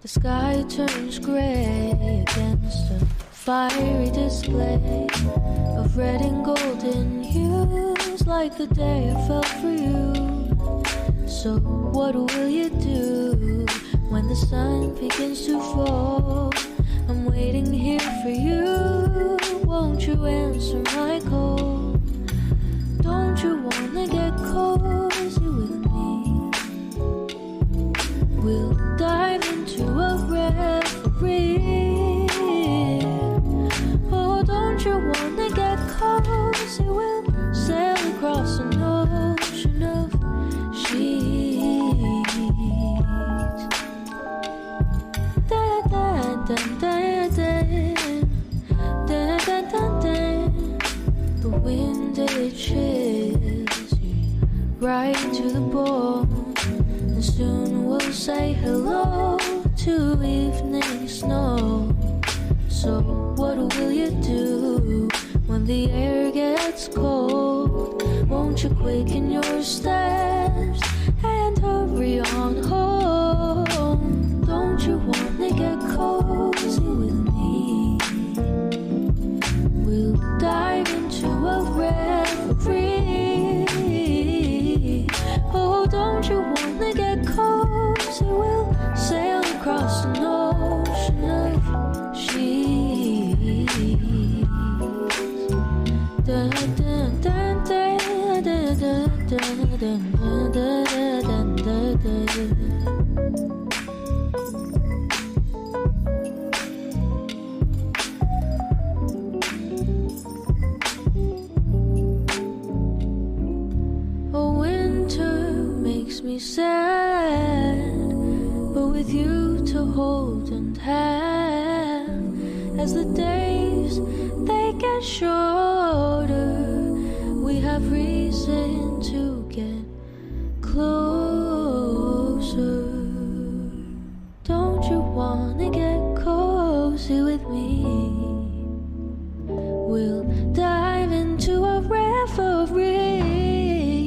The sky turns gray against a fiery display of red and golden hues, like the day I fell for you. So what will you do when the sun begins to fall? I'm waiting here for you. Won't you answer my call? Don't you wanna get cozy with me? We'll dive into a reverie. Oh, don't you wanna get cozy? We'll sail across an ocean of sheets. Da da da da da da da da da. The wind, it chills you right to the bone, and soon we'll say hello to evening snow. So what will you do when the air gets cold? Won't you quicken your steps and hurry on home? Don't you wanna get cozy with me? We'll dive into a reverie. Oh, don't you wanna get cozy? We'll sail across an ocean of sheets. Da da da da da da da da da da da da. Me sad, but with you to hold and have, as the days they get shorter, we have reason to get closer. Don't you wanna get cozy with me? We'll dive into a reverie,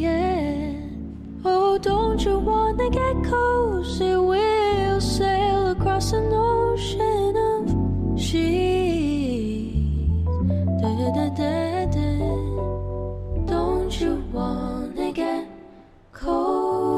yeah. Oh, don't you wanna get cozy? We'll sail across an ocean of sheets. Da da da da. Don't you wanna get cozy?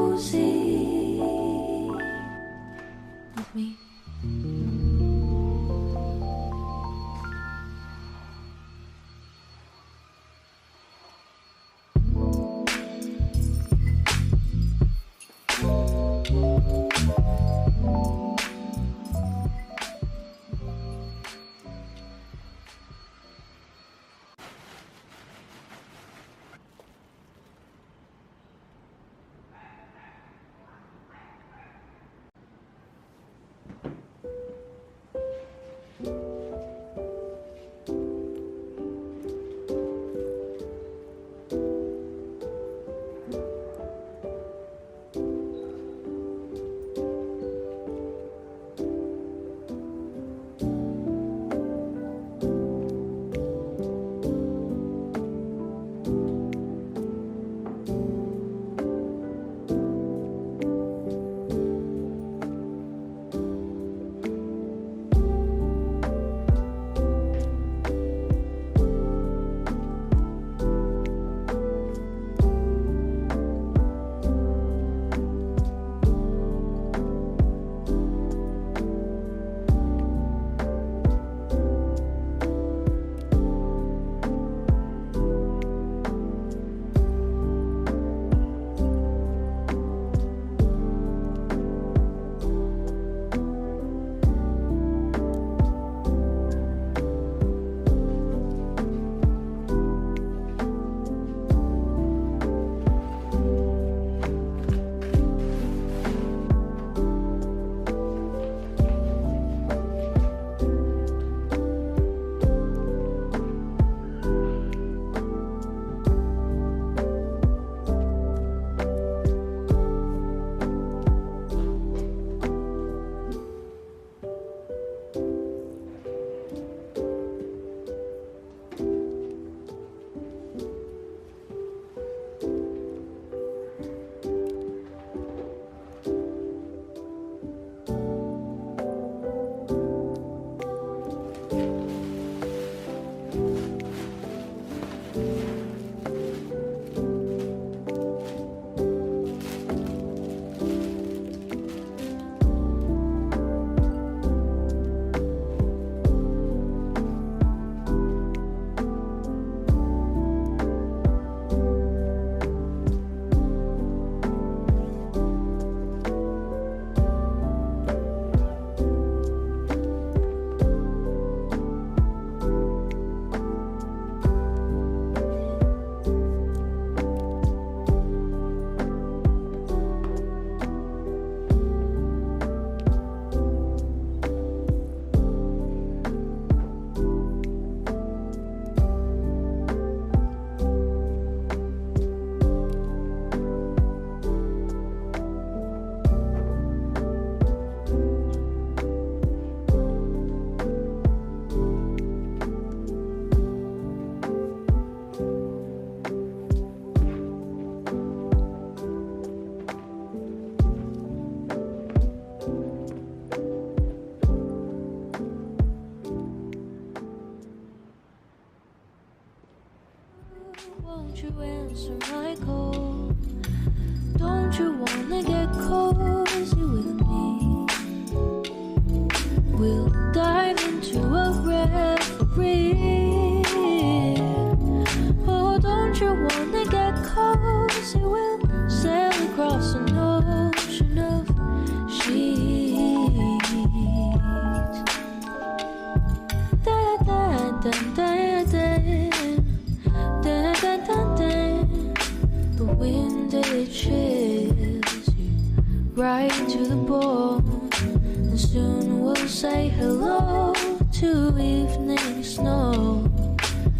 right to the bone. And soon we'll say hello to evening snow.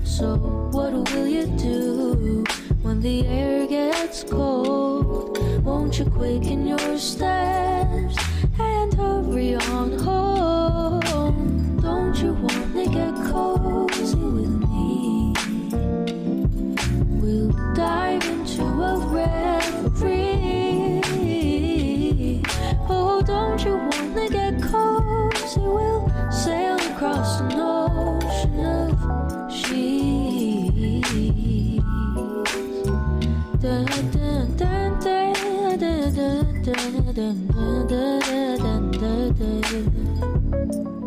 So what will you do when the air gets cold? Won't you quicken your steps and hurry on home? Don't you wanna get cozy with me? We'll dive into a reverie. Oh, don't you wanna get cozy? We'll sail across an ocean of sheets. Dun, dun, dun, dun, dun, dun, dun, dun, dun, dun, dun, dun.